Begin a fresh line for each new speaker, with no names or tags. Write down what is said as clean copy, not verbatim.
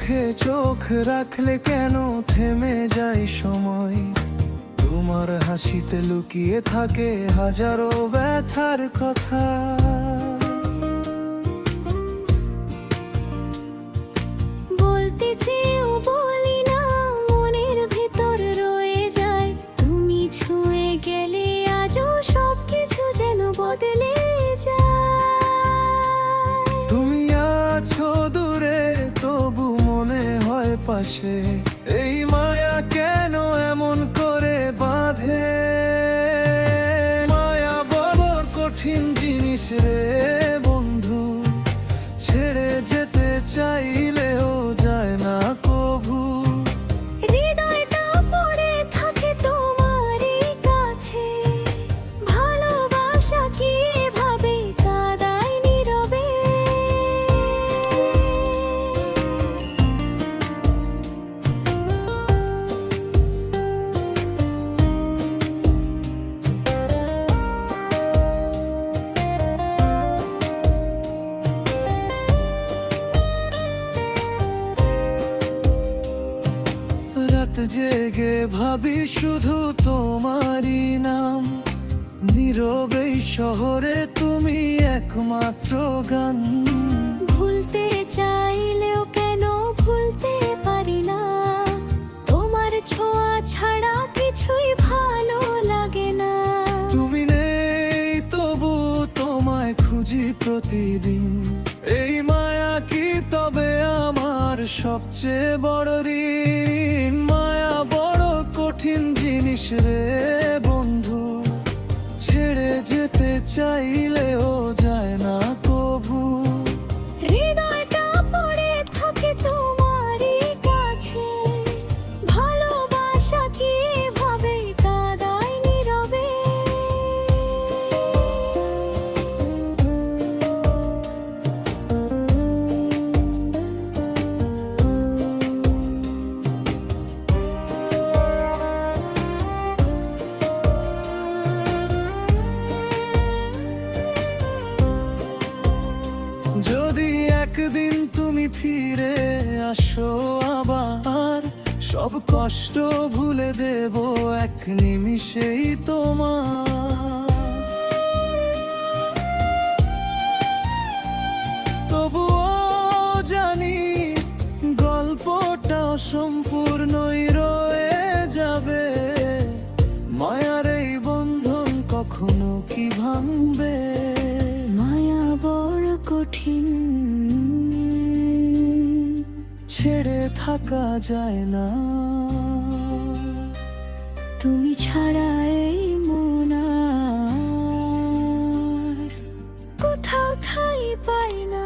চোখে চোখ রাখলে কেন থেমে যায় সময়? তোমার হাসিতে লুকিয়ে থাকে হাজারো ব্যথার কথা।
বলতে চেয়েও বলি না, মনের ভিতর রয়ে যায়। তুমি ছুঁয়ে গেলে আজও সবকিছু যেন বদলে যায়।
তুমি আছো দূরে তবু মনে হয় পাশে, এই মায়া কেন এমন করে বাঁধে? মায়া বড় কঠিন জিনিস রে বন্ধু, ছেড়ে যেতে চাইলেও যায় না কভু।
হৃদয়টা পড়ে থাকে তোমারই কাছে, ভালোবাসা কি এভাবে কাঁদায় নীরবে?
রাত জেগে ভাবি শুধু তোমারই নাম, নীরবেই শহরে তুমি একমাত্র গান।
ভুলতে চাইলেও কেন ভুলতে পারি না, তোমার ছোঁয়া ছাড়া কিছুই ভালো লাগে না।
তুমি নেই তবু তোমায় খুঁজি প্রতিদিন, এই মায়া কি তবে আমার সবচেয়ে বড় ঋণ? মায়া বড় কঠিন জিনিস রে বন্ধু, ছেড়ে যেতে চাইলেও যায় না কভু।
হৃদয়টা পড়ে থাকে তোমারই কাছে, ভালোবাসা কি এভাবে কাঁদায় নীরবে?
যদি একদিন তুমি ফিরে আসো আবার, সব কষ্ট ভুলে দেব এক নিমিষেই তোমার। তবুও জানি গল্পটা সম্পূর্ণই রয়ে যাবে, মায়ার এই বন্ধন কখনো কি ভাঙবে?
মায়া বড় কঠিন,
ছেড়ে থাকা যায় না,
তুমি ছাড়া এই মন আর কোথাও ঠাঁই পাই না।